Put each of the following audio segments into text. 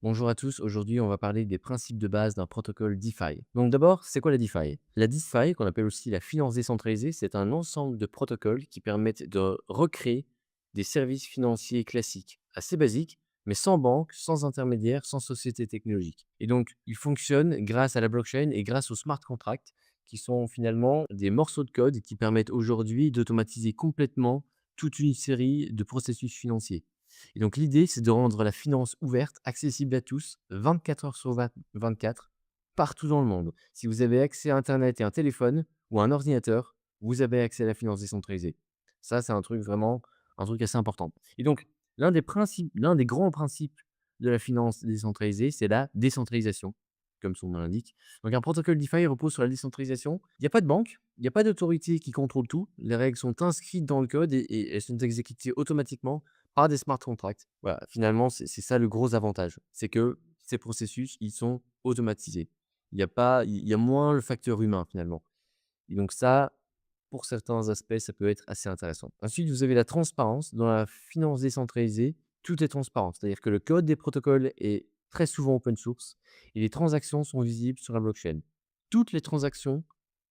Bonjour à tous, aujourd'hui on va parler des principes de base d'un protocole DeFi. Donc d'abord, c'est quoi la DeFi? La DeFi, qu'on appelle aussi la finance décentralisée, c'est un ensemble de protocoles qui permettent de recréer des services financiers classiques, assez basiques, mais sans banque, sans intermédiaire, sans société technologique. Et donc, ils fonctionnent grâce à la blockchain et grâce aux smart contracts, qui sont finalement des morceaux de code qui permettent aujourd'hui d'automatiser complètement toute une série de processus financiers. Et donc l'idée, c'est de rendre la finance ouverte, accessible à tous, 24 heures sur 24, partout dans le monde. Si vous avez accès à internet et un téléphone ou un ordinateur, vous avez accès à la finance décentralisée. Ça, c'est un truc vraiment un truc assez important. Et donc l'un des grands principes de la finance décentralisée, c'est la décentralisation, comme son nom l'indique. Donc un protocole DeFi repose sur la décentralisation. Il n'y a pas de banque, il n'y a pas d'autorité qui contrôle tout. Les règles sont inscrites dans le code et elles sont exécutées automatiquement par des smart contracts. Voilà, finalement, c'est ça le gros avantage. C'est que ces processus, ils sont automatisés. Il y a moins le facteur humain finalement. Et donc ça, pour certains aspects, ça peut être assez intéressant. Ensuite, vous avez la transparence. Dans la finance décentralisée, tout est transparent. C'est-à-dire que le code des protocoles est très souvent open source et les transactions sont visibles sur la blockchain. Toutes les transactions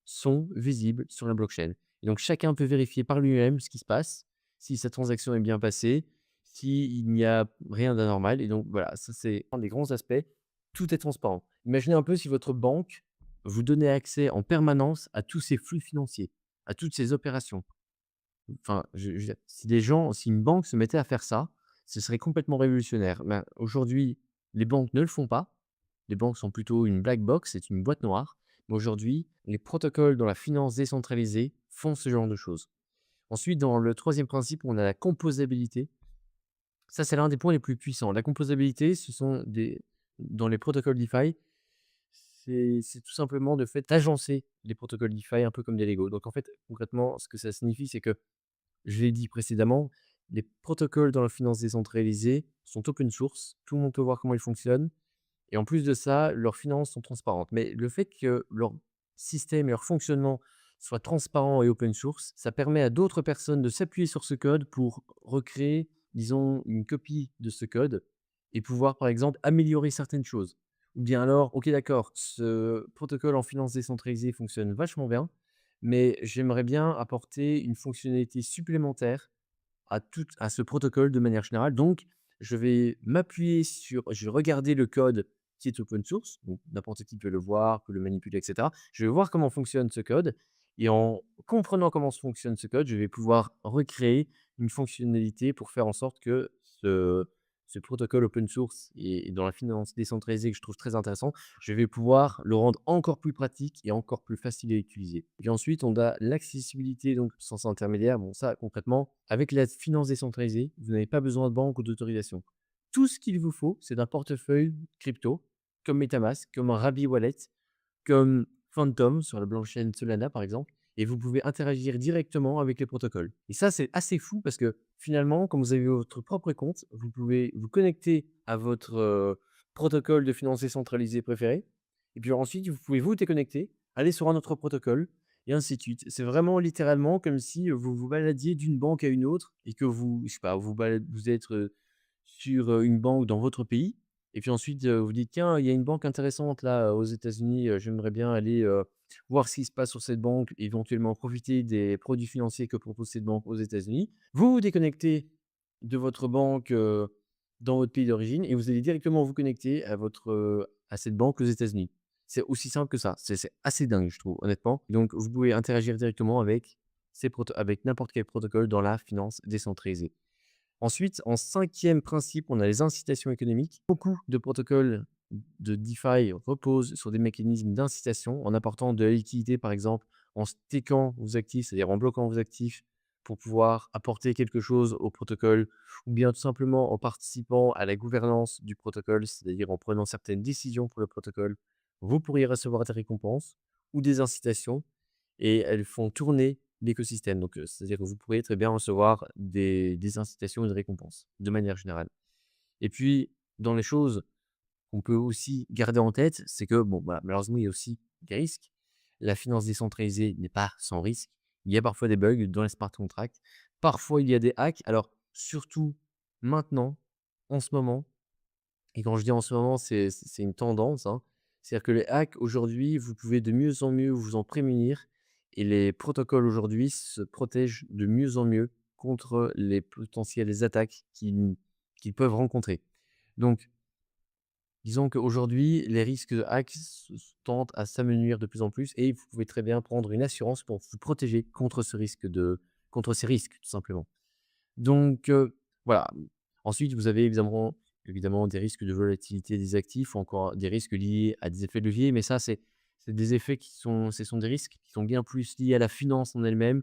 sont visibles sur la blockchain. Et donc chacun peut vérifier par lui-même ce qui se passe, si sa transaction est bien passée, s'il n'y a rien d'anormal. Et donc voilà, ça c'est un des grands aspects. Tout est transparent. Imaginez un peu si votre banque vous donnait accès en permanence à tous ces flux financiers, à toutes ces opérations. Enfin, je veux dire, si une banque se mettait à faire ça, ce serait complètement révolutionnaire. Ben, aujourd'hui, les banques ne le font pas. Les banques sont plutôt une black box, c'est une boîte noire. Mais aujourd'hui, les protocoles dans la finance décentralisée font ce genre de choses. Ensuite, dans le troisième principe, on a la composabilité. Ça, c'est l'un des points les plus puissants. La composabilité, ce sont des dans les protocoles DeFi, c'est tout simplement le fait d'agencer les protocoles DeFi un peu comme des Lego. Donc en fait, concrètement, ce que ça signifie, c'est que, je l'ai dit précédemment, les protocoles dans la finance décentralisée sont open source. Tout le monde peut voir comment ils fonctionnent et en plus de ça, leurs finances sont transparentes. Mais le fait que leur système et leur fonctionnement soient transparents et open source, ça permet à d'autres personnes de s'appuyer sur ce code pour recréer, disons, une copie de ce code et pouvoir, par exemple, améliorer certaines choses. Ou bien alors, OK, d'accord, ce protocole en finance décentralisée fonctionne vachement bien, mais j'aimerais bien apporter une fonctionnalité supplémentaire à ce protocole de manière générale. Donc, je vais regarder le code qui est open source, donc n'importe qui peut le voir, peut le manipuler, et cetera. Je vais voir comment fonctionne ce code et en comprenant comment fonctionne ce code, je vais pouvoir recréer une fonctionnalité pour faire en sorte que ce protocole open source et dans la finance décentralisée que je trouve très intéressant, je vais pouvoir le rendre encore plus pratique et encore plus facile à utiliser. Et ensuite, on a l'accessibilité, donc sans intermédiaire. Bon, ça, concrètement, avec la finance décentralisée, vous n'avez pas besoin de banque ou d'autorisation. Tout ce qu'il vous faut, c'est un portefeuille crypto, comme MetaMask, comme un Rabi Wallet, comme Phantom sur la blockchain Solana, par exemple, et vous pouvez interagir directement avec les protocoles. Et ça, c'est assez fou parce que finalement, quand vous avez votre propre compte, vous pouvez vous connecter à votre protocole de finance décentralisé préféré. Et puis ensuite, vous pouvez vous déconnecter, aller sur un autre protocole, et ainsi de suite. C'est vraiment littéralement comme si vous vous baladiez d'une banque à une autre et que vous, je sais pas, vous êtes sur une banque dans votre pays et puis ensuite, vous dites: «Tiens, il y a une banque intéressante là, aux États-Unis, j'aimerais bien aller, voir ce qui se passe sur cette banque, éventuellement profiter des produits financiers que propose cette banque aux États-Unis». Vous vous déconnectez de votre banque, dans votre pays d'origine et vous allez directement vous connecter à cette banque aux États-Unis. C'est aussi simple que ça. C'est assez dingue, je trouve, honnêtement. Donc vous pouvez interagir directement avec n'importe quel protocole dans la finance décentralisée. Ensuite, en cinquième principe, on a les incitations économiques. Beaucoup de protocoles de DeFi reposent sur des mécanismes d'incitation en apportant de la liquidité, par exemple, en stakant vos actifs, c'est-à-dire en bloquant vos actifs pour pouvoir apporter quelque chose au protocole, ou bien tout simplement en participant à la gouvernance du protocole, c'est-à-dire en prenant certaines décisions pour le protocole. Vous pourriez recevoir des récompenses ou des incitations et elles font tourner l'écosystème. Donc, c'est-à-dire que vous pourriez très bien recevoir des incitations et des récompenses, de manière générale. Et puis, dans les choses qu'on peut aussi garder en tête, c'est que, bon, bah, malheureusement, il y a aussi des risques. La finance décentralisée n'est pas sans risque. Il y a parfois des bugs dans les smart contracts. Parfois, il y a des hacks. Alors, surtout maintenant, en ce moment, Et quand je dis en ce moment, c'est une tendance, hein. C'est-à-dire que les hacks aujourd'hui, vous pouvez de mieux en mieux vous en prémunir et les protocoles aujourd'hui se protègent de mieux en mieux contre les potentielles attaques qu'ils peuvent rencontrer. Donc, disons qu'aujourd'hui, les risques de hack tendent à s'amenuire de plus en plus et vous pouvez très bien prendre une assurance pour vous protéger contre ces risques, tout simplement. Donc, voilà. Ensuite, vous avez évidemment des risques de volatilité des actifs ou encore des risques liés à des effets de levier, mais ça, c'est des effets ce sont des risques qui sont bien plus liés à la finance en elle-même.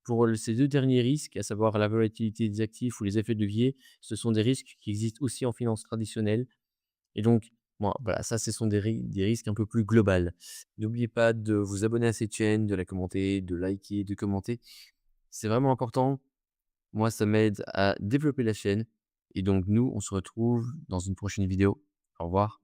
Pour ces 2 derniers risques, à savoir la volatilité des actifs ou les effets de levier, ce sont des risques qui existent aussi en finance traditionnelle et donc, bon, voilà, ça, ce sont des risques un peu plus globales. N'oubliez pas de vous abonner à cette chaîne, de la commenter, de liker, de commenter. C'est vraiment important. Moi, ça m'aide à développer la chaîne et donc nous, on se retrouve dans une prochaine vidéo. Au revoir.